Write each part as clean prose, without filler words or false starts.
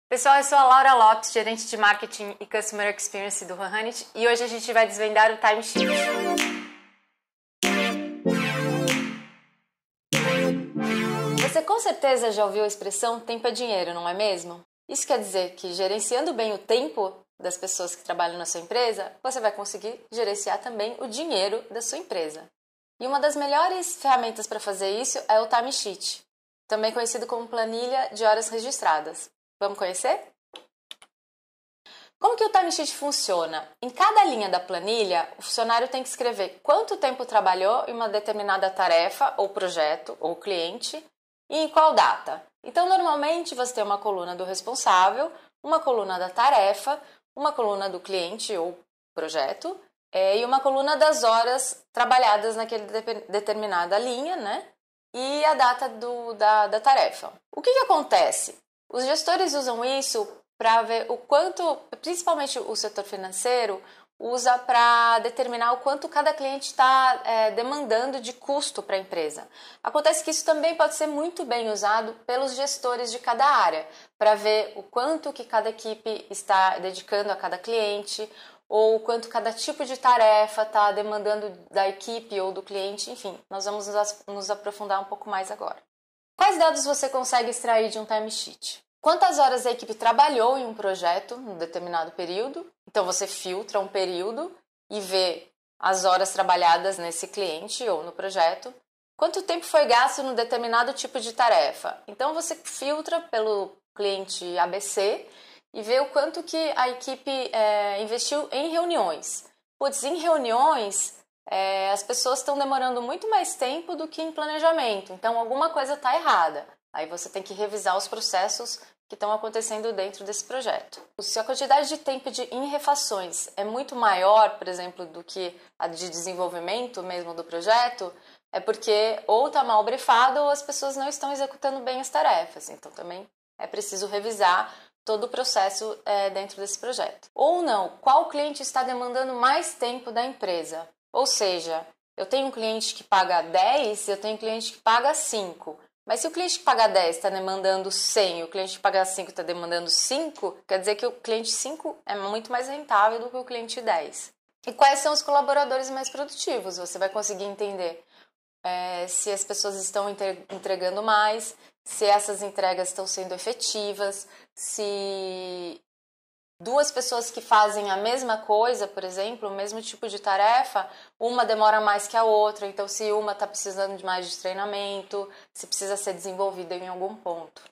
Pessoal, eu sou a Laura Lopes, gerente de Marketing e Customer Experience do Honey, e hoje a gente vai desvendar o timesheet. Você com certeza já ouviu a expressão tempo é dinheiro, não é mesmo? Isso quer dizer que gerenciando bem o tempo das pessoas que trabalham na sua empresa, você vai conseguir gerenciar também o dinheiro da sua empresa. E uma das melhores ferramentas para fazer isso é o timesheet, também conhecido como planilha de horas registradas. Vamos conhecer? Como que o timesheet funciona? Em cada linha da planilha, o funcionário tem que escrever quanto tempo trabalhou em uma determinada tarefa, ou projeto, ou cliente, e em qual data. Então, normalmente, você tem uma coluna do responsável, uma coluna da tarefa, uma coluna do cliente ou projeto, e uma coluna das horas trabalhadas naquela determinada linha, né? E a data da tarefa. O que acontece? Os gestores usam isso para ver o quanto, principalmente o setor financeiro, usa para determinar o quanto cada cliente está demandando de custo para a empresa. Acontece que isso também pode ser muito bem usado pelos gestores de cada área, para ver o quanto que cada equipe está dedicando a cada cliente, ou o quanto cada tipo de tarefa está demandando da equipe ou do cliente, enfim, nós vamos nos aprofundar um pouco mais agora. Quais dados você consegue extrair de um timesheet? Quantas horas a equipe trabalhou em um projeto em um determinado período? Então você filtra um período e vê as horas trabalhadas nesse cliente ou no projeto. Quanto tempo foi gasto no determinado tipo de tarefa? Então você filtra pelo cliente ABC e vê o quanto que a equipe investiu em reuniões. Putz, em reuniões as pessoas estão demorando muito mais tempo do que em planejamento, então alguma coisa está errada. Aí você tem que revisar os processos que estão acontecendo dentro desse projeto. Se a quantidade de tempo em refações é muito maior, por exemplo, do que a de desenvolvimento mesmo do projeto, é porque ou está mal brifado ou as pessoas não estão executando bem as tarefas. Então também é preciso revisar todo o processo dentro desse projeto. Ou não, qual cliente está demandando mais tempo da empresa? Ou seja, eu tenho um cliente que paga 10 e eu tenho um cliente que paga 5. Mas se o cliente que paga 10 está demandando 100 e o cliente que paga 5 está demandando 5, quer dizer que o cliente 5 é muito mais rentável do que o cliente 10. E quais são os colaboradores mais produtivos? Você vai conseguir entender se as pessoas estão entregando mais, se essas entregas estão sendo efetivas, se duas pessoas que fazem a mesma coisa, por exemplo, o mesmo tipo de tarefa, uma demora mais que a outra, então se uma está precisando de mais de treinamento, se precisa ser desenvolvida em algum ponto.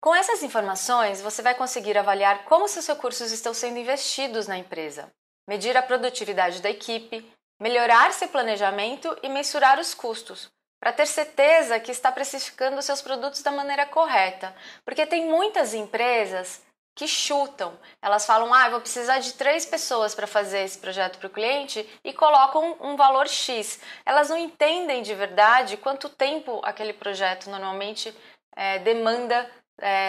Com essas informações, você vai conseguir avaliar como seus recursos estão sendo investidos na empresa, medir a produtividade da equipe, melhorar seu planejamento e mensurar os custos, para ter certeza que está precificando seus produtos da maneira correta, porque tem muitas empresas que chutam. Elas falam, eu vou precisar de 3 pessoas para fazer esse projeto para o cliente e colocam um valor X. Elas não entendem de verdade quanto tempo aquele projeto normalmente demanda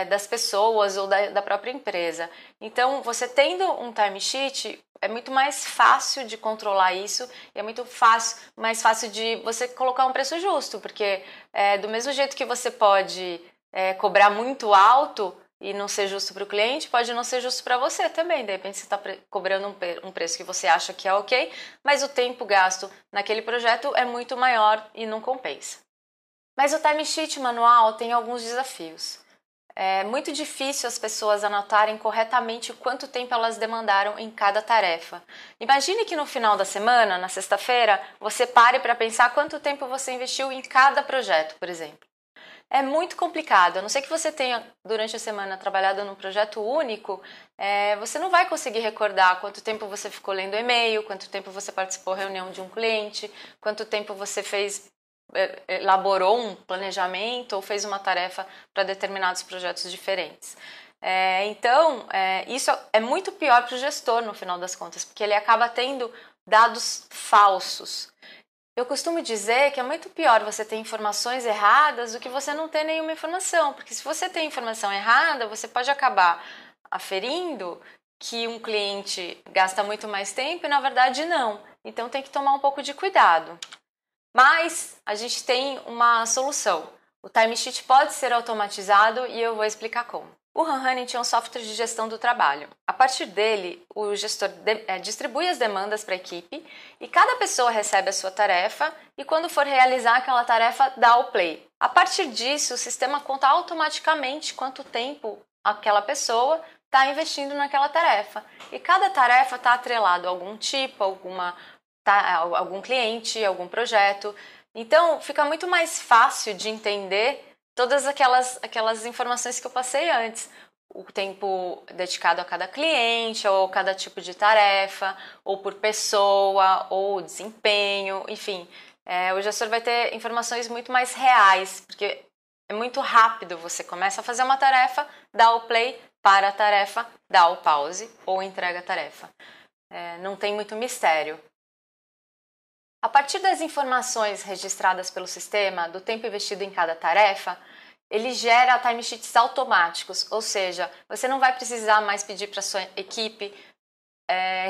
das pessoas ou da própria empresa. Então, você tendo um timesheet, é muito mais fácil de controlar isso e é muito mais fácil de você colocar um preço justo, porque do mesmo jeito que você pode cobrar muito alto e não ser justo para o cliente, pode não ser justo para você também. De repente você está cobrando um preço que você acha que é ok, mas o tempo gasto naquele projeto é muito maior e não compensa. Mas o timesheet manual tem alguns desafios. É muito difícil as pessoas anotarem corretamente quanto tempo elas demandaram em cada tarefa. Imagine que no final da semana, na sexta-feira, você pare para pensar quanto tempo você investiu em cada projeto, por exemplo. É muito complicado, a não ser que você tenha durante a semana trabalhado num projeto único, você não vai conseguir recordar quanto tempo você ficou lendo e-mail, quanto tempo você participou da reunião de um cliente, quanto tempo você elaborou um planejamento ou fez uma tarefa para determinados projetos diferentes. Então, isso é muito pior para o gestor no final das contas, porque ele acaba tendo dados falsos. Eu costumo dizer que é muito pior você ter informações erradas do que você não ter nenhuma informação, porque se você tem informação errada, você pode acabar aferindo que um cliente gasta muito mais tempo e na verdade não. Então tem que tomar um pouco de cuidado. Mas a gente tem uma solução. O timesheet pode ser automatizado e eu vou explicar como. O Hanhoney é um software de gestão do trabalho. A partir dele, o gestor distribui as demandas para a equipe e cada pessoa recebe a sua tarefa e quando for realizar aquela tarefa, dá o play. A partir disso, o sistema conta automaticamente quanto tempo aquela pessoa está investindo naquela tarefa. E cada tarefa está atrelado a algum tipo, algum cliente, algum projeto. Então, fica muito mais fácil de entender todas aquelas informações que eu passei antes. O tempo dedicado a cada cliente, ou cada tipo de tarefa, ou por pessoa, ou desempenho, enfim. O gestor vai ter informações muito mais reais, porque é muito rápido. Você começa a fazer uma tarefa, dá o play, para a tarefa, dá o pause ou entrega a tarefa. Não tem muito mistério. A partir das informações registradas pelo sistema, do tempo investido em cada tarefa, ele gera timesheets automáticos, ou seja, você não vai precisar mais pedir para a sua equipe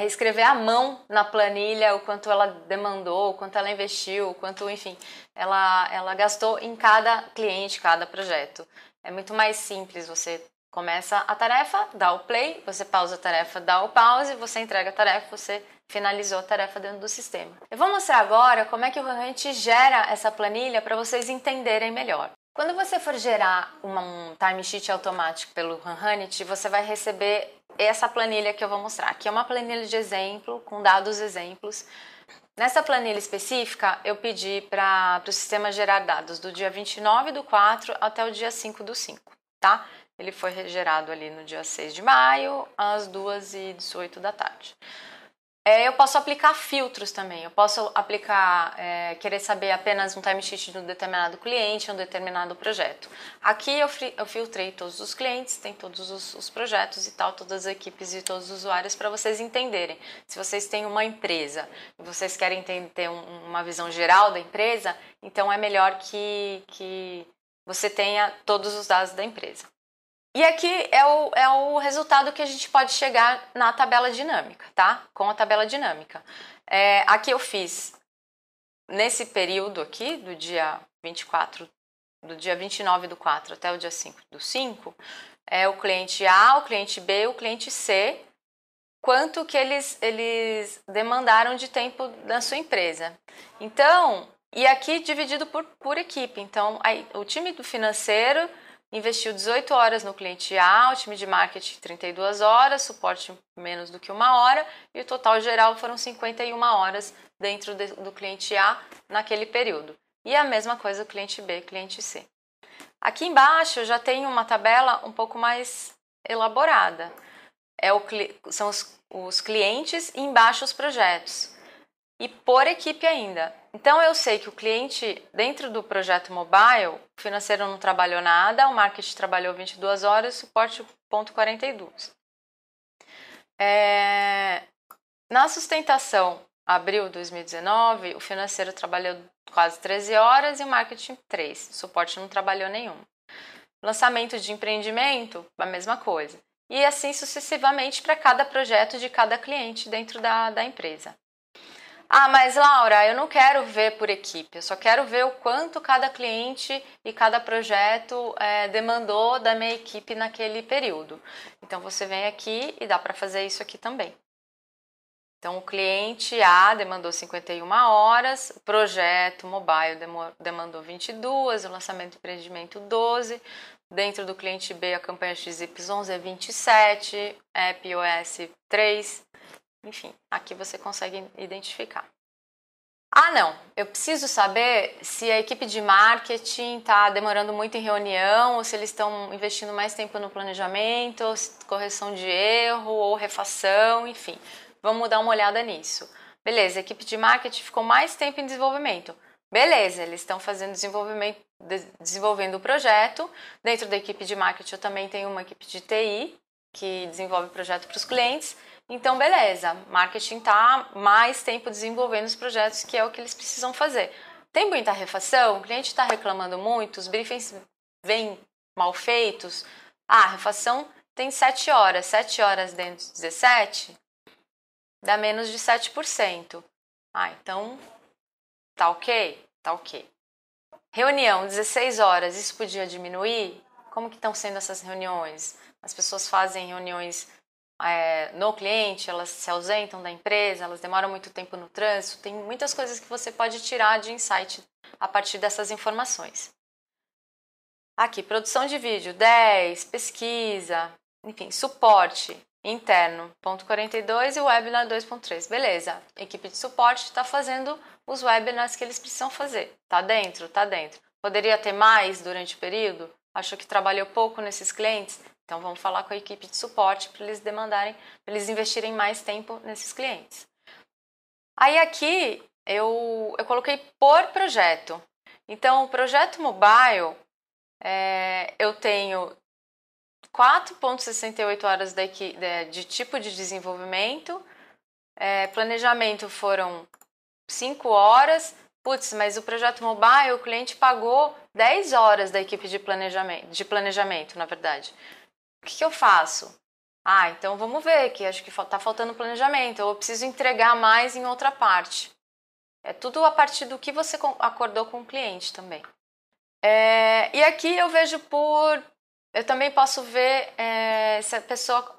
escrever à mão na planilha o quanto ela demandou, o quanto ela investiu, o quanto, enfim, ela gastou em cada cliente, cada projeto. É muito mais simples, você começa a tarefa, dá o play, você pausa a tarefa, dá o pause, você entrega a tarefa, você finalizou a tarefa dentro do sistema. Eu vou mostrar agora como é que o Hanhoney gera essa planilha para vocês entenderem melhor. Quando você for gerar um timesheet automático pelo Hanhoney, você vai receber essa planilha que eu vou mostrar. Aqui é uma planilha de exemplo, com dados exemplos. Nessa planilha específica, eu pedi para o sistema gerar dados do dia 29/4 até o dia 5/5, tá? Ele foi gerado ali no dia 6 de maio, às 2h18 da tarde. Eu posso aplicar filtros também. Eu posso aplicar, querer saber apenas um timesheet de um determinado cliente, um determinado projeto. Aqui eu filtrei todos os clientes, tem todos os projetos e tal, todas as equipes e todos os usuários para vocês entenderem. Se vocês têm uma empresa e vocês querem ter uma visão geral da empresa, então é melhor que você tenha todos os dados da empresa. E aqui é o resultado que a gente pode chegar na tabela dinâmica, tá? Com a tabela dinâmica. Aqui eu fiz, nesse período aqui, do dia 29/4 até o dia 5/5, o cliente A, o cliente B, o cliente C, quanto que eles demandaram de tempo da sua empresa. Então, e aqui dividido por equipe. Então, aí, o time do financeiro investiu 18 horas no cliente A, o time de marketing 32 horas, suporte menos do que 1 hora, e o total geral foram 51 horas dentro do cliente A naquele período. E a mesma coisa o cliente B, cliente C. Aqui embaixo eu já tenho uma tabela um pouco mais elaborada. São os clientes e embaixo os projetos. E por equipe ainda. Então eu sei que o cliente, dentro do projeto mobile, o financeiro não trabalhou nada, o marketing trabalhou 22 horas, suporte 42. Na sustentação, abril de 2019, o financeiro trabalhou quase 13 horas e o marketing 3. O suporte não trabalhou nenhum. Lançamento de empreendimento, a mesma coisa. E assim sucessivamente para cada projeto de cada cliente dentro da empresa. Ah, mas Laura, eu não quero ver por equipe, eu só quero ver o quanto cada cliente e cada projeto demandou da minha equipe naquele período. Então você vem aqui e dá para fazer isso aqui também. Então o cliente A demandou 51 horas, o projeto mobile demandou 22, o lançamento de empreendimento 12, dentro do cliente B a campanha XY é 27, App iOS 3. Enfim, aqui você consegue identificar. Ah, não, eu preciso saber se a equipe de marketing está demorando muito em reunião, ou se eles estão investindo mais tempo no planejamento, ou correção de erro, ou refação, enfim. Vamos dar uma olhada nisso. Beleza, a equipe de marketing ficou mais tempo em desenvolvimento. Beleza, eles estão fazendo desenvolvendo o projeto. Dentro da equipe de marketing eu também tenho uma equipe de TI, que desenvolve o projeto para os clientes. Então, beleza, marketing está mais tempo desenvolvendo os projetos, que é o que eles precisam fazer. Tem muita refação? O cliente está reclamando muito? Os briefings vêm mal feitos? Ah, a refação tem 7 horas. 7 horas dentro de 17 dá menos de 7%. Ah, então tá ok? Tá ok. Reunião, 16 horas, isso podia diminuir? Como que estão sendo essas reuniões? as pessoas fazem reuniões no cliente, elas se ausentam da empresa, elas demoram muito tempo no trânsito, tem muitas coisas que você pode tirar de insight a partir dessas informações. Aqui, produção de vídeo 10, pesquisa, enfim, suporte interno, ponto 42 e webinar 2.3. Beleza, a equipe de suporte está fazendo os webinars que eles precisam fazer. Tá dentro? Tá dentro. Poderia ter mais durante o período? Achou que trabalhou pouco nesses clientes? Então vamos falar com a equipe de suporte para eles demandarem, para eles investirem mais tempo nesses clientes. Aí aqui eu coloquei por projeto. Então o projeto mobile eu tenho 4,68 horas de tipo de desenvolvimento, planejamento foram 5 horas, putz, mas o projeto mobile o cliente pagou 10 horas da equipe de planejamento, na verdade. O que eu faço? Então vamos ver, que acho que está faltando planejamento, eu preciso entregar mais em outra parte. É tudo a partir do que você acordou com o cliente também. E aqui eu vejo eu também posso ver se a pessoa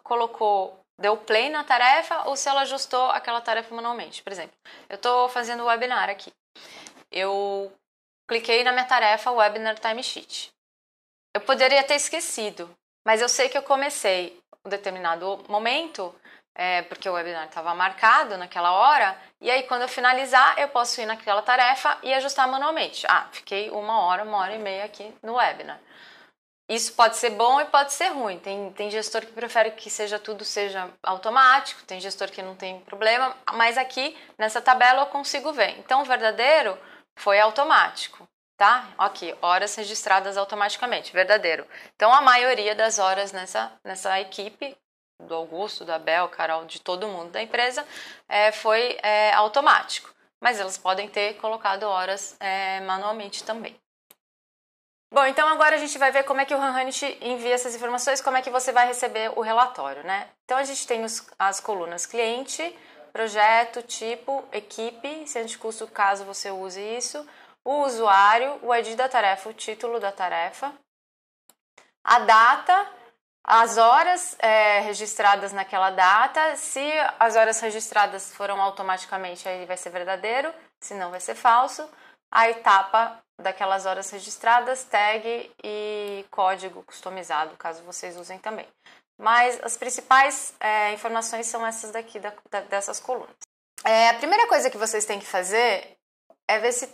deu play na tarefa ou se ela ajustou aquela tarefa manualmente. Por exemplo, eu estou fazendo o webinar aqui. Eu cliquei na minha tarefa Webinar Timesheet. Eu poderia ter esquecido, mas eu sei que eu comecei um determinado momento, porque o webinar estava marcado naquela hora, e aí quando eu finalizar eu posso ir naquela tarefa e ajustar manualmente. Fiquei 1 hora e meia aqui no webinar. Isso pode ser bom e pode ser ruim. Tem gestor que prefere que tudo seja automático, tem gestor que não tem problema, mas aqui nessa tabela eu consigo ver. Então o verdadeiro foi automático, tá? Aqui, horas registradas automaticamente, verdadeiro. Então a maioria das horas nessa equipe, do Augusto, da Bel, Carol, de todo mundo da empresa, foi automático. Mas elas podem ter colocado horas manualmente também. Bom, então agora a gente vai ver como é que o Hanhanit envia essas informações, como é que você vai receber o relatório, né? Então a gente tem as colunas cliente, projeto, tipo, equipe, centro de custo, caso você use isso, o usuário, o ID da tarefa, o título da tarefa, a data, as horas registradas naquela data, se as horas registradas foram automaticamente, aí vai ser verdadeiro, se não vai ser falso, a etapa daquelas horas registradas, tag e código customizado, caso vocês usem também. Mas as principais informações são essas daqui, dessas colunas. A primeira coisa que vocês têm que fazer é ver se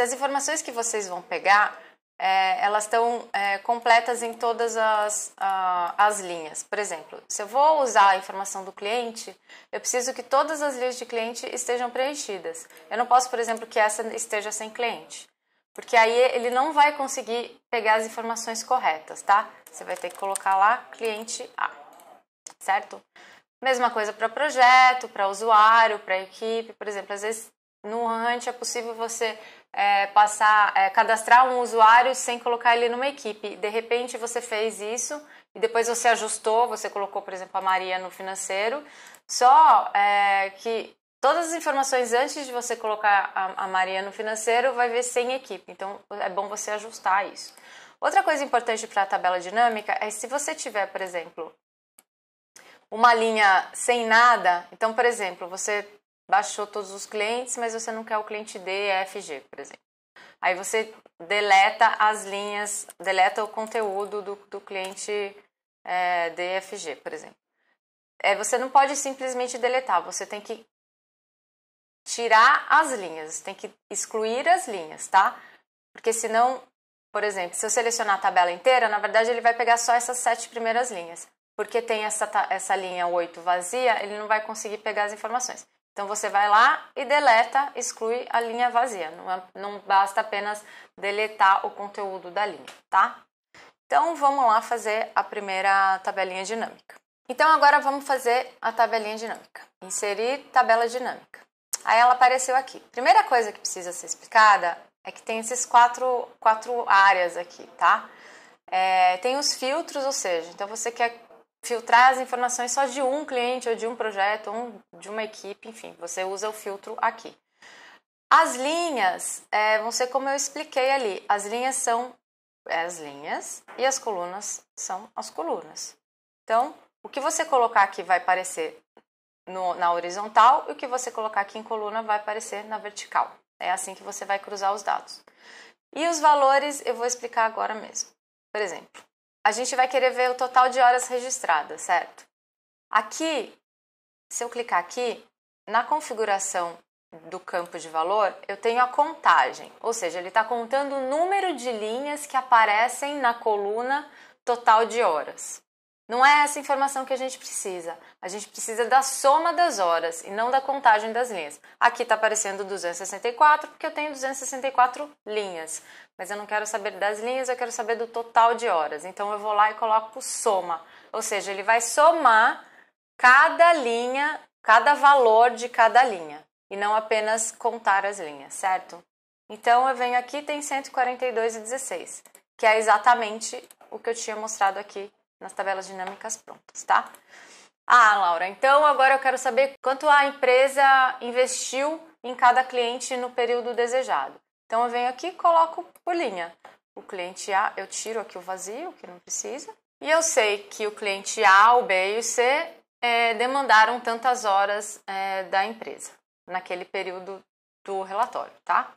as informações que vocês vão pegar, elas estão completas em todas as linhas. Por exemplo, se eu vou usar a informação do cliente, eu preciso que todas as linhas de cliente estejam preenchidas. Eu não posso, por exemplo, que essa esteja sem cliente, porque aí ele não vai conseguir pegar as informações corretas, tá? Você vai ter que colocar lá cliente A, certo? Mesma coisa para projeto, para usuário, para equipe. Por exemplo, às vezes no Hanhanit é possível você cadastrar um usuário sem colocar ele numa equipe. De repente você fez isso e depois você ajustou, você colocou, por exemplo, a Maria no financeiro, só que todas as informações antes de você colocar a Maria no financeiro vai ver sem equipe, então é bom você ajustar isso. Outra coisa importante para a tabela dinâmica é se você tiver, por exemplo, uma linha sem nada, então, por exemplo, você baixou todos os clientes, mas você não quer o cliente D, E, F, G, por exemplo. Aí você deleta as linhas, deleta o conteúdo do cliente D, E, F, G, por exemplo. Você não pode simplesmente deletar, você tem que tirar as linhas, tem que excluir as linhas, tá? Porque senão, por exemplo, se eu selecionar a tabela inteira, na verdade ele vai pegar só essas 7 primeiras linhas. Porque tem essa linha 8 vazia, ele não vai conseguir pegar as informações. Então você vai lá e deleta, exclui a linha vazia. Não basta apenas deletar o conteúdo da linha, tá? Então vamos lá fazer a primeira tabelinha dinâmica. Então agora vamos fazer a tabelinha dinâmica. Inserir tabela dinâmica. Aí ela apareceu aqui. Primeira coisa que precisa ser explicada é que tem esses quatro áreas aqui, tá? Tem os filtros, ou seja, então você quer filtrar as informações só de um cliente ou de um projeto ou de uma equipe, enfim, você usa o filtro aqui. As linhas vão ser como eu expliquei ali. As linhas são as linhas e as colunas são as colunas, Então, o que você colocar aqui vai aparecer na horizontal e o que você colocar aqui em coluna vai aparecer na vertical. É assim que você vai cruzar os dados. E os valores eu vou explicar agora mesmo. Por exemplo, a gente vai querer ver o total de horas registradas, certo? Aqui, se eu clicar aqui, na configuração do campo de valor, eu tenho a contagem, ou seja, ele está contando o número de linhas que aparecem na coluna total de horas. Não é essa informação que a gente precisa. A gente precisa da soma das horas e não da contagem das linhas. Aqui está aparecendo 264 porque eu tenho 264 linhas. Mas eu não quero saber das linhas, eu quero saber do total de horas. Então eu vou lá e coloco soma. Ou seja, ele vai somar cada linha, cada valor de cada linha. E não apenas contar as linhas, certo? Então eu venho aqui, tem 142,16, que é exatamente o que eu tinha mostrado aqui nas tabelas dinâmicas prontas, tá? Ah, Laura, então agora eu quero saber quanto a empresa investiu em cada cliente no período desejado. Então eu venho aqui e coloco por linha. O cliente A, eu tiro aqui o vazio, que não precisa. E eu sei que o cliente A, o B e o C demandaram tantas horas da empresa naquele período do relatório, tá?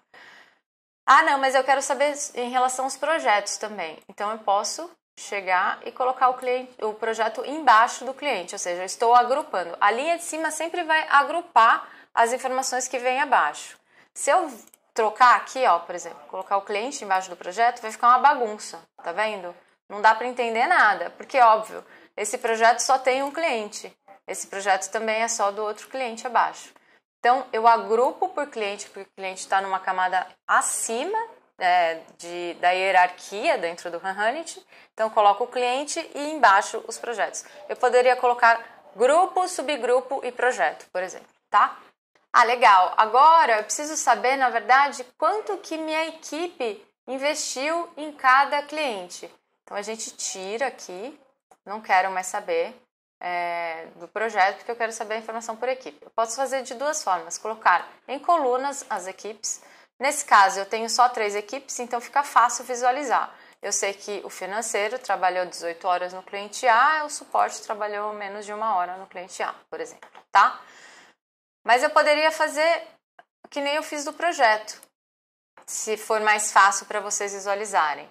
Ah, não, mas eu quero saber em relação aos projetos também. Então eu posso chegar e colocar o projeto embaixo do cliente, ou seja, eu estou agrupando. A linha de cima sempre vai agrupar as informações que vêm abaixo. Se eu trocar aqui, ó, por exemplo, colocar o cliente embaixo do projeto, vai ficar uma bagunça, tá vendo? Não dá para entender nada, porque, óbvio, esse projeto só tem um cliente. Esse projeto também é só do outro cliente abaixo. Então, eu agrupo por cliente, porque o cliente está numa camada acima da hierarquia dentro do Runit. Então, eu coloco o cliente e embaixo os projetos. Eu poderia colocar grupo, subgrupo e projeto, por exemplo, tá? Ah, legal. Agora, eu preciso saber, na verdade, quanto que minha equipe investiu em cada cliente. Então, a gente tira aqui, não quero mais saber do projeto, porque eu quero saber a informação por equipe. Eu posso fazer de duas formas, colocar em colunas as equipes. Nesse caso, eu tenho só 3 equipes, então fica fácil visualizar. Eu sei que o financeiro trabalhou 18 horas no cliente A, o suporte trabalhou menos de 1 hora no cliente A, por exemplo, tá? Mas eu poderia fazer que nem eu fiz do projeto, se for mais fácil para vocês visualizarem.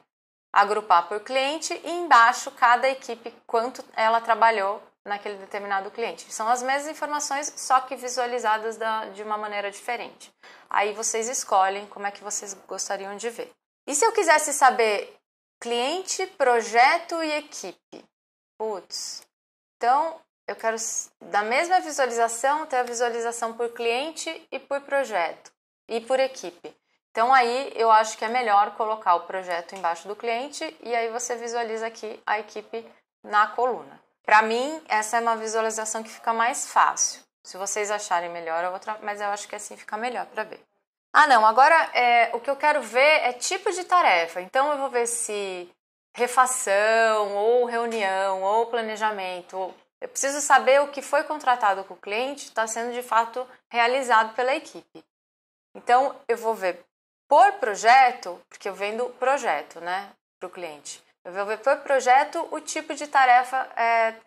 Agrupar por cliente e embaixo cada equipe, quanto ela trabalhou naquele determinado cliente. São as mesmas informações, só que visualizadas de uma maneira diferente. Aí vocês escolhem como é que vocês gostariam de ver. E se eu quisesse saber cliente, projeto e equipe? Putz, então eu quero da mesma visualização ter a visualização por cliente e por projeto e por equipe. Então aí eu acho que é melhor colocar o projeto embaixo do cliente e aí você visualiza aqui a equipe na coluna. Para mim, essa é uma visualização que fica mais fácil. Se vocês acharem melhor, outra, mas eu acho que assim fica melhor para ver. Ah, não, agora o que eu quero ver é tipo de tarefa. Então eu vou ver se refação, ou reunião, ou planejamento. Eu preciso saber o que foi contratado com o cliente está sendo de fato realizado pela equipe. Então eu vou ver por projeto, porque eu vendo projeto, né, para o cliente. Eu vou ver por projeto o tipo de tarefa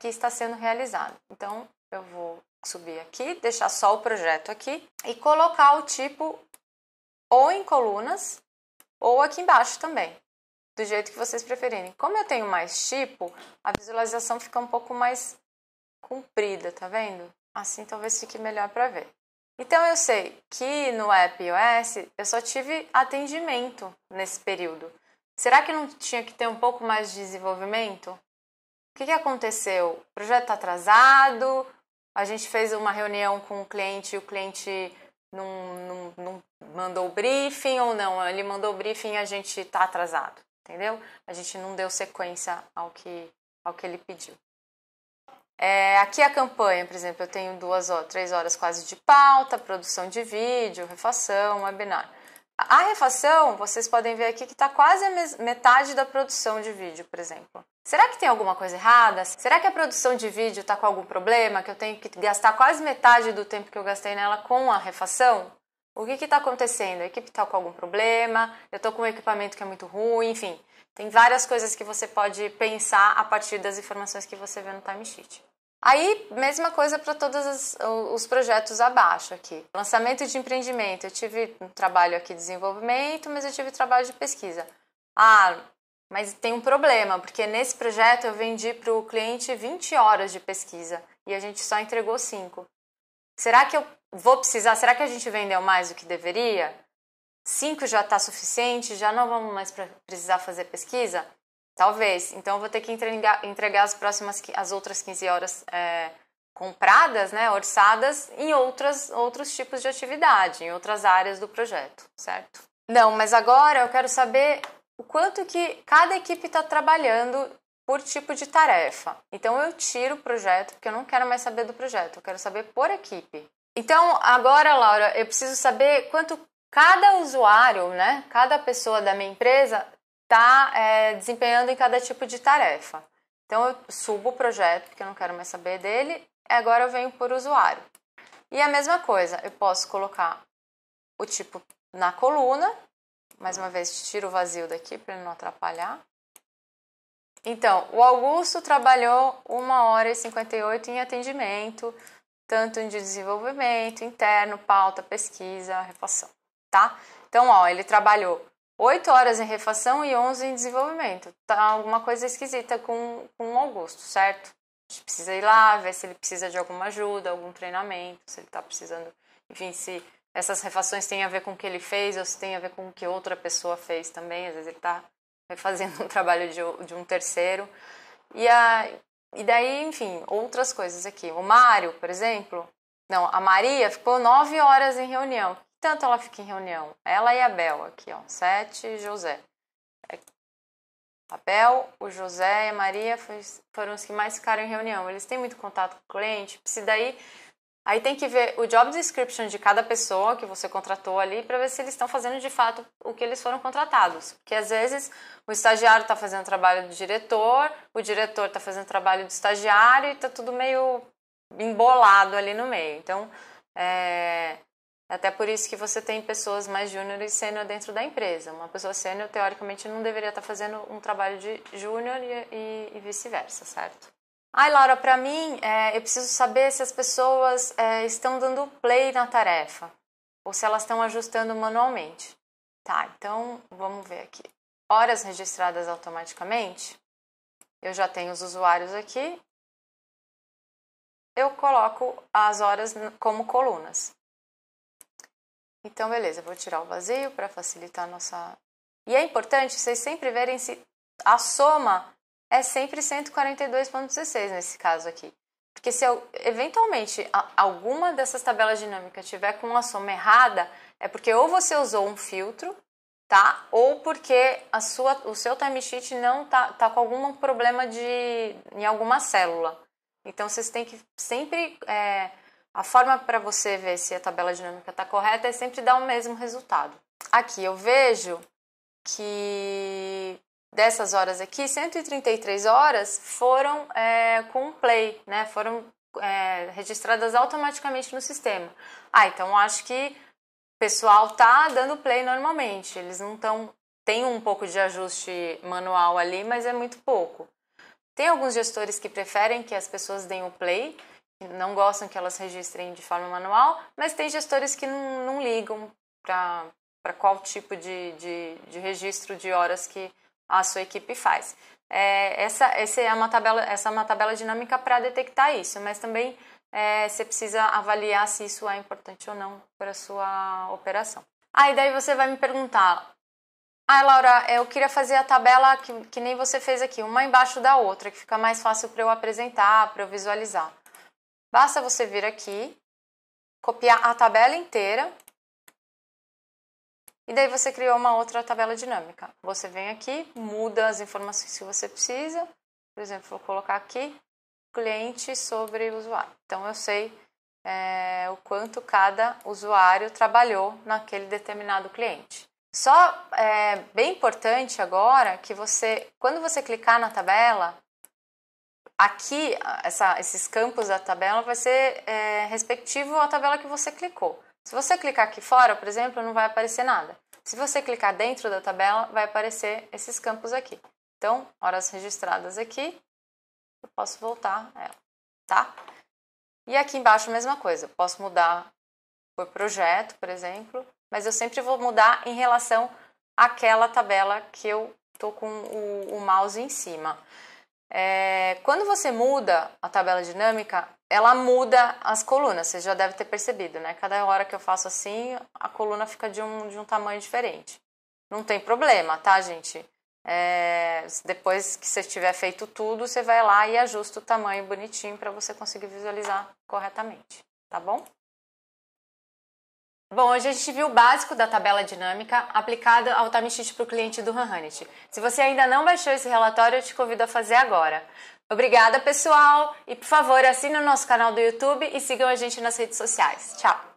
que está sendo realizado. Então, eu vou subir aqui, deixar só o projeto aqui e colocar o tipo ou em colunas ou aqui embaixo também, do jeito que vocês preferirem. Como eu tenho mais tipo, a visualização fica um pouco mais comprida, tá vendo? Assim talvez fique melhor para ver. Então, eu sei que no app iOS eu só tive atendimento nesse período. Será que não tinha que ter um pouco mais de desenvolvimento? O que aconteceu? O projeto está atrasado, a gente fez uma reunião com o cliente e o cliente não mandou o briefing ou não, ele mandou o briefing e a gente está atrasado, entendeu? A gente não deu sequência ao que ele pediu. Aqui a campanha, por exemplo, eu tenho 3 horas quase de pauta, produção de vídeo, refação, webinar. A refação, vocês podem ver aqui que está quase a metade da produção de vídeo, por exemplo. Será que tem alguma coisa errada? Será que a produção de vídeo está com algum problema? Que eu tenho que gastar quase metade do tempo que eu gastei nela com a refação? O que está acontecendo? A equipe está com algum problema? Eu estou com um equipamento que é muito ruim, enfim. Tem várias coisas que você pode pensar a partir das informações que você vê no timesheet. Aí, mesma coisa para todos os projetos abaixo aqui. Lançamento de empreendimento, eu tive um trabalho aqui de desenvolvimento, mas eu tive trabalho de pesquisa. Mas tem um problema, porque nesse projeto eu vendi para o cliente 20 horas de pesquisa e a gente só entregou 5. Será que eu vou precisar? Será que a gente vendeu mais do que deveria? 5 já está suficiente? Já não vamos mais precisar fazer pesquisa? Talvez. Então eu vou ter que entregar as outras 15 horas compradas, né, orçadas, em outros tipos de atividade, em outras áreas do projeto, certo? Não, mas agora eu quero saber o quanto que cada equipe está trabalhando por tipo de tarefa. Então eu tiro o projeto, porque eu não quero mais saber do projeto, eu quero saber por equipe. Então agora, Laura, eu preciso saber quanto cada usuário, né, cada pessoa da minha empresa está desempenhando em cada tipo de tarefa. Então eu subo o projeto, porque eu não quero mais saber dele, agora eu venho por usuário. E a mesma coisa, eu posso colocar o tipo na coluna. Mais uma vez, tiro o vazio daqui para ele não atrapalhar. Então, o Augusto trabalhou 1h58 em atendimento, tanto de desenvolvimento, interno, pauta, pesquisa, refação, tá? Então, ele trabalhou 8 horas em refação e 11 em desenvolvimento. Tá alguma coisa esquisita com o Augusto, certo? A gente precisa ir lá, ver se ele precisa de alguma ajuda, algum treinamento, se ele está precisando, enfim, se essas refações têm a ver com o que ele fez ou se tem a ver com o que outra pessoa fez também. Às vezes ele está refazendo um trabalho de um terceiro. E daí, enfim, outras coisas aqui. O Mário, por exemplo, a Maria ficou 9 horas em reunião. Tanto ela fica em reunião? Ela e a Bel aqui, 7 e José. A Bel, o José e a Maria foram os que mais ficaram em reunião. Eles têm muito contato com o cliente. Aí tem que ver o job description de cada pessoa que você contratou ali para ver se eles estão fazendo de fato o que eles foram contratados. Porque às vezes o estagiário está fazendo trabalho do diretor, o diretor está fazendo trabalho do estagiário e está tudo meio embolado ali no meio. Então, até por isso que você tem pessoas mais júnior e sênior dentro da empresa. Uma pessoa sênior, teoricamente, não deveria estar fazendo um trabalho de júnior e vice-versa, certo? Laura, para mim, eu preciso saber se as pessoas estão dando play na tarefa ou se elas estão ajustando manualmente. Tá, então vamos ver aqui. Horas registradas automaticamente. Eu já tenho os usuários aqui. Eu coloco as horas como colunas. Então, beleza, eu vou tirar o vazio para facilitar a nossa... E é importante vocês sempre verem se a soma é sempre 142,16 nesse caso aqui. Porque se eventualmente alguma dessas tabelas dinâmicas tiver com uma soma errada, é porque ou você usou um filtro, tá? Ou porque o seu timesheet não tá com algum problema em alguma célula. Então, vocês têm que sempre... a forma para você ver se a tabela dinâmica está correta é sempre dar o mesmo resultado. Aqui eu vejo que dessas horas aqui, 133 horas foram com play, né? Foram registradas automaticamente no sistema. Então acho que o pessoal tá dando play normalmente. Eles não estão... Tem um pouco de ajuste manual ali, mas é muito pouco. Tem alguns gestores que preferem que as pessoas deem o play, não gostam que elas registrem de forma manual, mas tem gestores que não ligam para qual tipo de registro de horas que a sua equipe faz. Essa é uma tabela dinâmica para detectar isso, mas também você precisa avaliar se isso é importante ou não para a sua operação. E daí você vai me perguntar, Laura, eu queria fazer a tabela que nem você fez aqui, uma embaixo da outra, que fica mais fácil para eu apresentar, para eu visualizar. Basta você vir aqui, copiar a tabela inteira, e daí você criou uma outra tabela dinâmica. Você vem aqui, muda as informações que você precisa. Por exemplo, vou colocar aqui, cliente sobre usuário. Então, eu sei o quanto cada usuário trabalhou naquele determinado cliente. Só bem importante agora que quando você clicar na tabela, aqui, esses campos da tabela vai ser respectivo à tabela que você clicou. Se você clicar aqui fora, por exemplo, não vai aparecer nada. Se você clicar dentro da tabela, vai aparecer esses campos aqui. Então, horas registradas aqui, eu posso voltar ela, tá? E aqui embaixo a mesma coisa, eu posso mudar por projeto, por exemplo, mas eu sempre vou mudar em relação àquela tabela que eu estou com o mouse em cima. Quando você muda a tabela dinâmica, ela muda as colunas, você já deve ter percebido, né? Cada hora que eu faço assim, a coluna fica de um tamanho diferente. Não tem problema, tá, gente? Depois que você tiver feito tudo, você vai lá e ajusta o tamanho bonitinho para você conseguir visualizar corretamente, tá bom? Bom, hoje a gente viu o básico da tabela dinâmica aplicada ao timesheet para o cliente do Hanhanit. Se você ainda não baixou esse relatório, eu te convido a fazer agora. Obrigada, pessoal! E, por favor, assine o nosso canal do YouTube e sigam a gente nas redes sociais. Tchau!